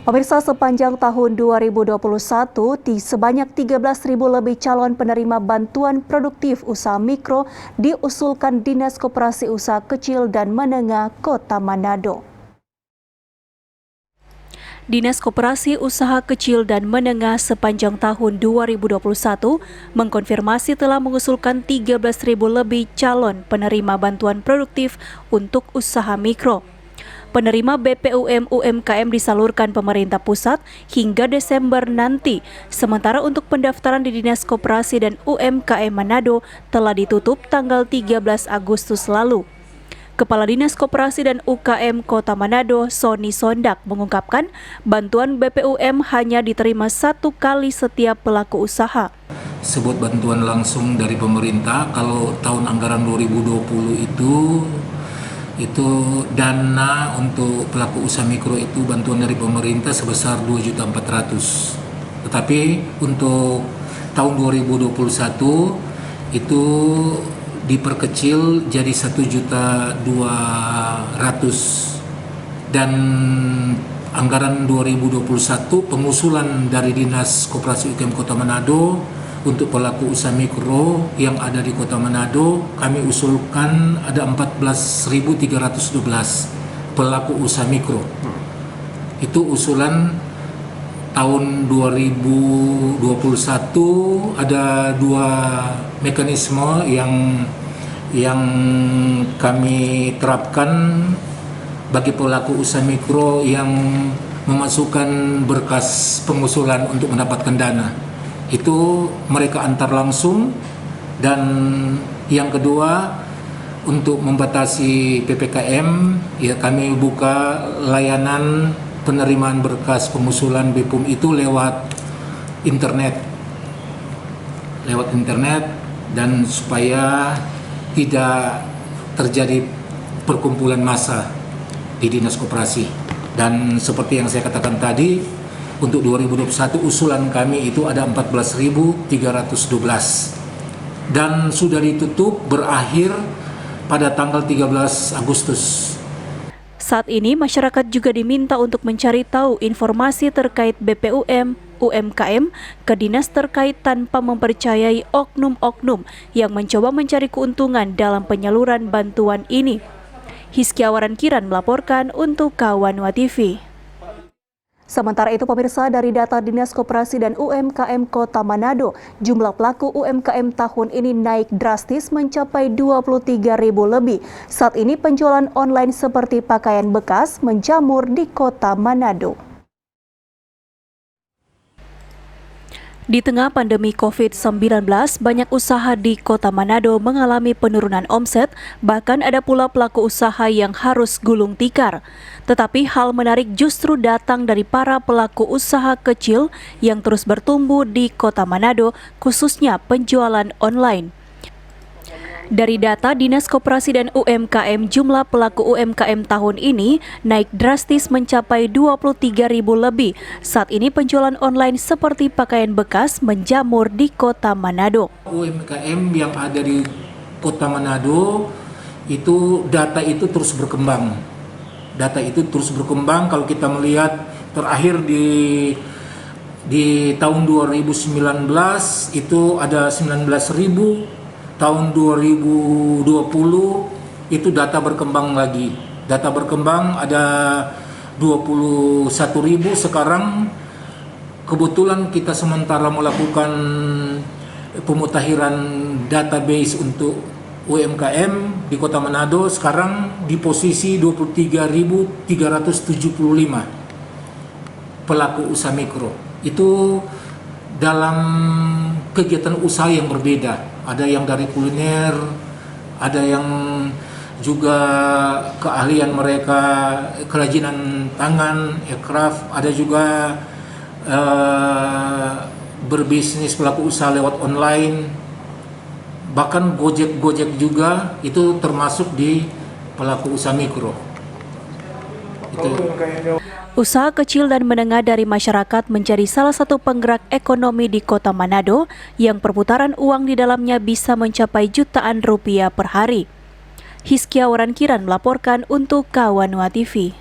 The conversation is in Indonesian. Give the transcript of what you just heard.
Pemirsa, sepanjang tahun 2021, sebanyak 13.000 lebih calon penerima bantuan produktif usaha mikro diusulkan Dinas Koperasi Usaha Kecil dan Menengah Kota Manado. Dinas Koperasi Usaha Kecil dan Menengah sepanjang tahun 2021 mengkonfirmasi telah mengusulkan 13.000 lebih calon penerima bantuan produktif untuk usaha mikro. Penerima BPUM UMKM disalurkan pemerintah pusat hingga Desember nanti, sementara untuk pendaftaran di Dinas Koperasi dan UMKM Manado telah ditutup tanggal 13 Agustus lalu. Kepala Dinas Koperasi dan UKM Kota Manado, Sony Sondak, mengungkapkan bantuan BPUM hanya diterima satu kali setiap pelaku usaha. Sebut bantuan langsung dari pemerintah, kalau tahun anggaran 2020 itu dana untuk pelaku usaha mikro itu bantuan dari pemerintah sebesar 2.400.000. Tetapi untuk tahun 2021 itu diperkecil jadi 1.200.000, dan anggaran 2021 pengusulan dari Dinas Koperasi UKM Kota Manado untuk pelaku usaha mikro yang ada di Kota Manado, kami usulkan ada 14.312 pelaku usaha mikro. Itu usulan tahun 2021. Ada dua mekanisme yang kami terapkan bagi pelaku usaha mikro yang memasukkan berkas pengusulan untuk mendapatkan dana. Itu mereka antar langsung, dan yang kedua untuk membatasi PPKM, ya kami buka layanan penerimaan berkas pengusulan BPUM itu lewat internet, dan supaya tidak terjadi perkumpulan massa di Dinas Koperasi. Dan seperti yang saya katakan tadi, untuk 2021 usulan kami itu ada 14.312 dan sudah ditutup berakhir pada tanggal 13 Agustus. Saat ini masyarakat juga diminta untuk mencari tahu informasi terkait BPUM, UMKM ke dinas terkait tanpa mempercayai oknum-oknum yang mencoba mencari keuntungan dalam penyaluran bantuan ini. Hiskia Warankiran melaporkan untuk Kawanwa TV. Sementara itu, pemirsa, dari data Dinas Koperasi dan UMKM Kota Manado, jumlah pelaku UMKM tahun ini naik drastis mencapai 23.000 lebih. Saat ini penjualan online seperti pakaian bekas menjamur di Kota Manado. Di tengah pandemi COVID-19, banyak usaha di Kota Manado mengalami penurunan omset, bahkan ada pula pelaku usaha yang harus gulung tikar. Tetapi hal menarik justru datang dari para pelaku usaha kecil yang terus bertumbuh di Kota Manado, khususnya penjualan online. Dari data Dinas Koperasi dan UMKM, jumlah pelaku UMKM tahun ini naik drastis mencapai 23.000 lebih. Saat ini penjualan online seperti pakaian bekas menjamur di Kota Manado. UMKM yang ada di Kota Manado itu data itu terus berkembang. Kalau kita melihat terakhir di tahun 2019 itu ada 19.000. Tahun 2020 itu data berkembang lagi. Data berkembang ada 21.000 sekarang. Kebetulan kita sementara melakukan pemutahiran database untuk UMKM di Kota Manado, sekarang di posisi 23.375 pelaku usaha mikro. Itu dalam kegiatan usaha yang berbeda. Ada yang dari kuliner, ada yang juga keahlian mereka kerajinan tangan, aircraft, ada juga berbisnis pelaku usaha lewat online. Bahkan Gojek juga itu termasuk di pelaku usaha mikro. Usaha kecil dan menengah dari masyarakat menjadi salah satu penggerak ekonomi di Kota Manado yang perputaran uang di dalamnya bisa mencapai jutaan rupiah per hari. Hiskia Warankiran melaporkan untuk Kawanwa TV.